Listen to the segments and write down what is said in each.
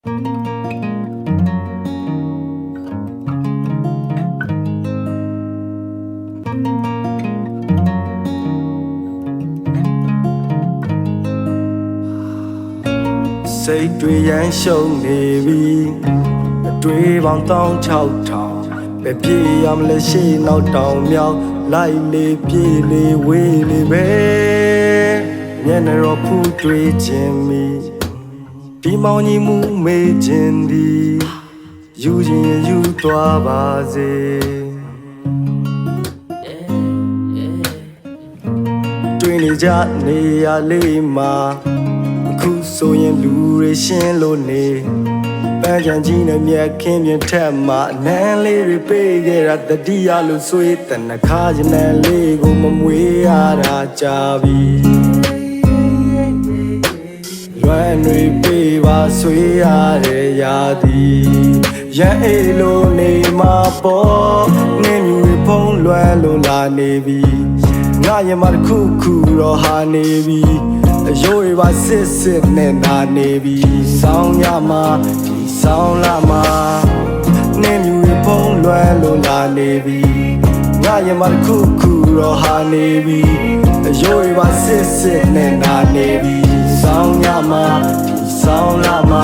စိတ်တွေရမ်းရှုံနေပြီအတွေးပေါင်း16,000ပဲပြေးရမလဲရှေ့နောက်တောင်မြောက်လိုက်လေပြေးလေဝေးလေပဲမျက်နှာတော့ဖူးတွေးခြင်းမီဒီမောင်ကြီးမှုမေးခြင်းဒီယူခြင်းယူသွားပါစေတွေ့နေကြနေရလေးမှာအခုဆိုရင်လူတွေရှင်းလို့နေပန်းချန်ကြီးနဲ့မြက်ခင်းပြင်ထက်မှာနန်းလေးတွေပေးခဲ့တာတတိယလို့ဆွေးတနခါကျနန်းလေးကိုမမွေးရတာကြာပြီလွမ်းတွေပေးပါဆွေးရတဲ့ရာသည်ရန်အေးလို့နေမှာပေါ်နေမြူဖုံးလွမ်းလို့လာနေပြီငါရင်မတစ်ခုခုတော့ဟာနေပြီအယိုးရပါစစ်စစ်နဲ့နာနေပြီဆောင်းရမှာဒီဆောင်းလာမှာနေမြူဖုံးလွမ်းလို့လာနေပြီငါရင်မတစ်ခုခုတော့ဟာနေပြီအယိုးရပါစစ်စစ်နဲ့နာနေပြီဆောင်းရမှာဒီဆောင်းလာမှာ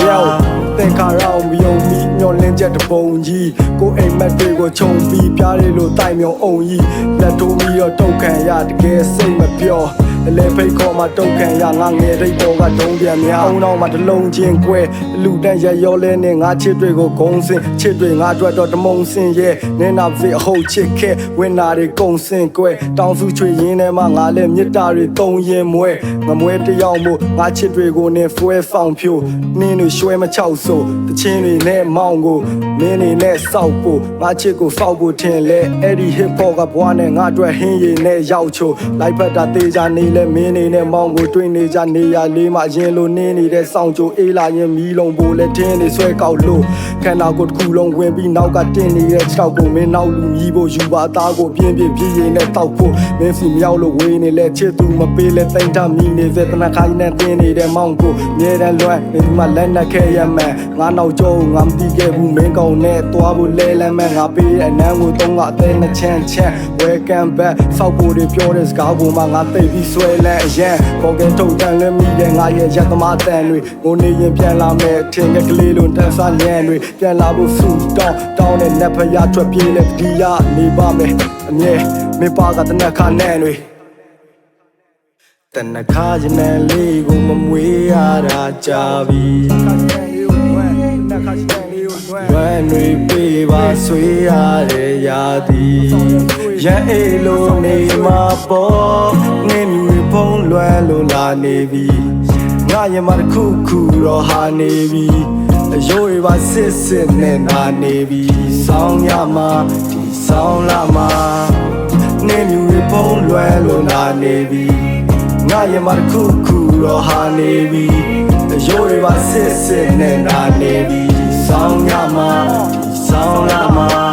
သင်္ခါရအောင်မယုံမိမျောလင်းချက်တပုံကြီးကိုအိမ်မက်တွေကိုခြုံပြီးပြားရလို့တိုက်မြောင်အောင်ကြီးလက်ထိုးပြီးတော့တုတ်ခံရတကယ်စိတ်မပြောအလဲဖိတ်ခေါ်မှာတုတ်ခံရငါငယ်တိတ်ပေါ်ကဒုံပြန်များအောင်တော့မှတလုံးချင်းကွဲလူတန်းရရောလဲနဲ့ငါချစ်တွေကိုဂုံးစင်ချစ်တွေငါအတွက်တော့တမုံစင်ရဲ့နင်းနာဖေးအဟုတ်ချစ်ခဲ့ဝင်းနာတွေကုံစင်ကွဲတောင်စုချွေရင်းထဲမှာငါလဲမြစ်တာတွေတုံရင်မွဲငမွဲတယောက်မို့ငါချစ်တွေကိုနဲ့ဖွဲဆောင်ဖြိုးနင်းတွေရွှဲမချောက်ဆိုတချင်းတွေနဲ့မောင်းကိုမင်းတွေနဲ့စောက်ဖို့ငါချစ်ကိုဖောက်ဖို့ထင်လဲအဲ့ဒီ hip hop ကဘွားနဲ့ငါအတွက်ဟင်းရည်နဲ့ရောက်ချိုလိုက်ဖက်တာသေးချာနေလဲမင်းနေနဲ့မောင်းကိုတွေ့နေကြနေရလေးမှရင်လိုနင်းနေတဲ့စောင့်ကြိုအေးလာရင်မီးလုံးပိုလဲထင်းနေဆွဲကောက်လို့ခန္ဓာကိုယ်တစ်ခုလုံးဝင်ပြီးနောက်ကတင်းနေတဲ့ခြေောက်ကိုမင်းနောက်လူမြည်ဖို့ယူပါသားကိုပြင်းပြင်းပြေးရင်နဲ့တောက်ဖို့မင်းစီမြောက်လို့ဝေးနေလဲချစ်သူမပေးလဲတိမ်ထမိနေစေတနာခိုင်းနဲ့တင်းနေတဲ့မောင်းကိုမြဲတမ်းလွမ်းမင်းဒီမှာလက်နဲ့ခဲရမှန်ငါနောက်ကျောငါမတီးခဲ့ဘူးမင်းကောင်နဲ့သွားဖို့လဲလမ်းမှန်ငါပေးတဲ့အနမ်းကိုသုံးကအသေးနဲ့ချမ်းချမ်း welcome back စောက်ဖို့တွေပြောတဲ့စကားကိုမှငါသိပြီးဆွဲလန်းအရန်ပေါ်ကထုတ်တန်လွဲမိတဲ့ငါရဲ့ရက်သမားတန်တွေကိုနေရင်ပြန်လာမယ်ထင်ကလေးလုံးတန်းစားညံတွေပြန်လာဖို့ဆူတောင်းတဲ့နက်ဖျားထွက်ပြေးလဲဒီရနေပါမယ်အမြဲမင်းပါကတနက်ခါနဲ့တွေတနခါကျနန်းလေးကိုမမွေးရတာကြာပြီဝမ်းတွေပေးပါဆွေးရတဲ့ရာသည်ရန်အေးလို့နေမှာပေါ်နေမြူဖုံးလွမ်းလို့လာနေပြီငါရင်မတစ်ခုခုတော့ဟာနေပြီအယိုးရပါစစ်စစ်နဲ့နာနေပြီဆောင်းရမှာဒီဆောင်းလာမှာနေမြူဖုံးလွမ်းလို့လာနေပြီငါရင်မတစ်ခုခုတော့ဟာနေပြီအယိုးရပါစစ်စစ်နဲ့နာနေပြီဆောင်းရမှာဆောင်းလာမှာ